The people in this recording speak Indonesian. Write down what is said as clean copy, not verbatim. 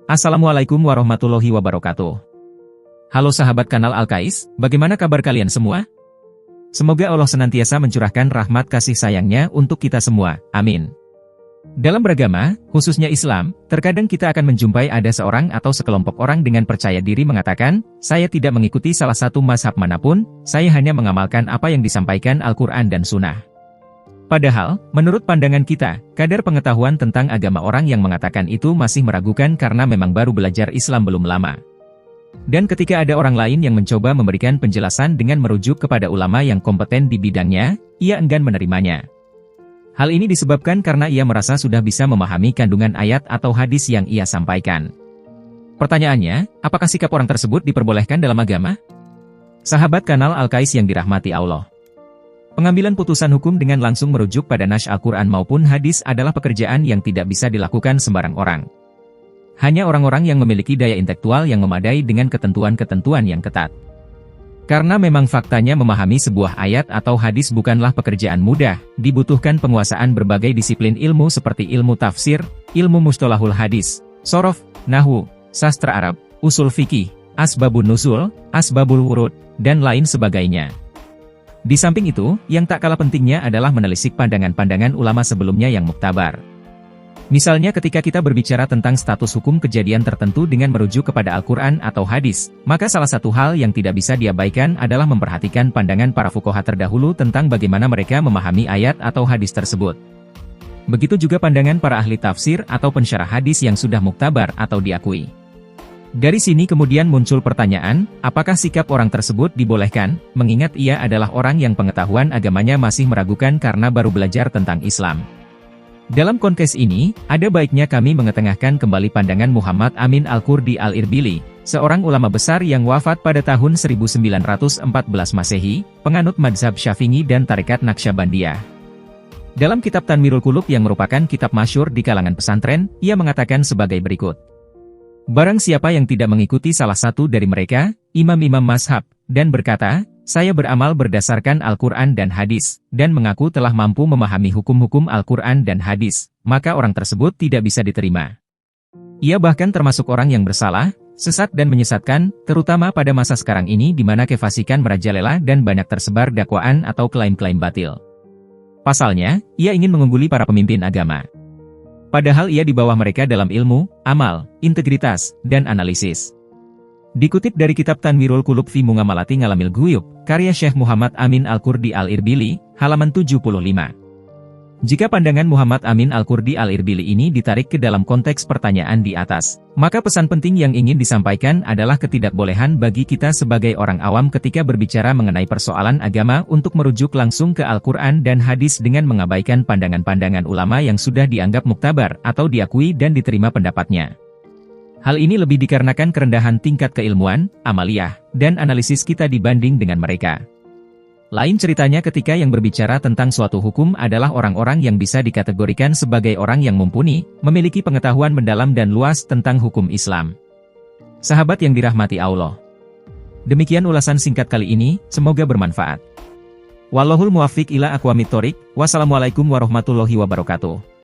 Assalamualaikum warahmatullahi wabarakatuh. Halo sahabat kanal Al-Kais, bagaimana kabar kalian semua? Semoga Allah senantiasa mencurahkan rahmat kasih sayangnya untuk kita semua, amin. Dalam beragama, khususnya Islam, terkadang kita akan menjumpai ada seorang atau sekelompok orang dengan percaya diri mengatakan, saya tidak mengikuti salah satu mazhab manapun, saya hanya mengamalkan apa yang disampaikan Al-Quran dan Sunnah. Padahal, menurut pandangan kita, kadar pengetahuan tentang agama orang yang mengatakan itu masih meragukan karena memang baru belajar Islam belum lama. Dan ketika ada orang lain yang mencoba memberikan penjelasan dengan merujuk kepada ulama yang kompeten di bidangnya, ia enggan menerimanya. Hal ini disebabkan karena ia merasa sudah bisa memahami kandungan ayat atau hadis yang ia sampaikan. Pertanyaannya, apakah sikap orang tersebut diperbolehkan dalam agama? Sahabat kanal Al-Kais yang dirahmati Allah. Pengambilan putusan hukum dengan langsung merujuk pada nas Al-Quran maupun hadis adalah pekerjaan yang tidak bisa dilakukan sembarang orang. Hanya orang-orang yang memiliki daya intelektual yang memadai dengan ketentuan-ketentuan yang ketat. Karena memang faktanya memahami sebuah ayat atau hadis bukanlah pekerjaan mudah, dibutuhkan penguasaan berbagai disiplin ilmu seperti ilmu tafsir, ilmu mustalahul hadis, shorof, nahwu, sastra Arab, usul fikih, asbabun nuzul, asbabul wurud, dan lain sebagainya. Di samping itu, yang tak kalah pentingnya adalah menelisik pandangan-pandangan ulama sebelumnya yang muktabar. Misalnya ketika kita berbicara tentang status hukum kejadian tertentu dengan merujuk kepada Al-Quran atau hadis, maka salah satu hal yang tidak bisa diabaikan adalah memperhatikan pandangan para fuqaha terdahulu tentang bagaimana mereka memahami ayat atau hadis tersebut. Begitu juga pandangan para ahli tafsir atau pensyarah hadis yang sudah muktabar atau diakui. Dari sini kemudian muncul pertanyaan, apakah sikap orang tersebut dibolehkan, mengingat ia adalah orang yang pengetahuan agamanya masih meragukan karena baru belajar tentang Islam. Dalam konteks ini, ada baiknya kami mengetengahkan kembali pandangan Muhammad Amin Al-Qurdi Al-Irbili, seorang ulama besar yang wafat pada tahun 1914 Masehi, penganut mazhab Syafi'i dan tarekat Naqsyabandiyah. Dalam kitab Tanwirul Qulub yang merupakan kitab masyhur di kalangan pesantren, ia mengatakan sebagai berikut. Barang siapa yang tidak mengikuti salah satu dari mereka, imam-imam mazhab, dan berkata, saya beramal berdasarkan Al-Quran dan hadis, dan mengaku telah mampu memahami hukum-hukum Al-Quran dan hadis, maka orang tersebut tidak bisa diterima. Ia bahkan termasuk orang yang bersalah, sesat dan menyesatkan, terutama pada masa sekarang ini di mana kefasikan merajalela dan banyak tersebar dakwaan atau klaim-klaim batil. Pasalnya, ia ingin mengungguli para pemimpin agama. Padahal ia di bawah mereka dalam ilmu, amal, integritas, dan analisis. Dikutip dari kitab Tanwirul Qulub fi Mungamalati Ngalamil Ghuyub, karya Syekh Muhammad Amin Al-Qurdi Al-Irbili, halaman 75. Jika pandangan Muhammad Amin Al-Qurdi Al-Irbili ini ditarik ke dalam konteks pertanyaan di atas, maka pesan penting yang ingin disampaikan adalah ketidakbolehan bagi kita sebagai orang awam ketika berbicara mengenai persoalan agama untuk merujuk langsung ke Al-Quran dan hadis dengan mengabaikan pandangan-pandangan ulama yang sudah dianggap muktabar atau diakui dan diterima pendapatnya. Hal ini lebih dikarenakan kerendahan tingkat keilmuan, amaliyah, dan analisis kita dibanding dengan mereka. Lain ceritanya ketika yang berbicara tentang suatu hukum adalah orang-orang yang bisa dikategorikan sebagai orang yang mumpuni, memiliki pengetahuan mendalam dan luas tentang hukum Islam. Sahabat yang dirahmati Allah. Demikian ulasan singkat kali ini, semoga bermanfaat. Wallahul muwaffiq ila aqwamit thoriq. Wassalamualaikum warahmatullahi wabarakatuh.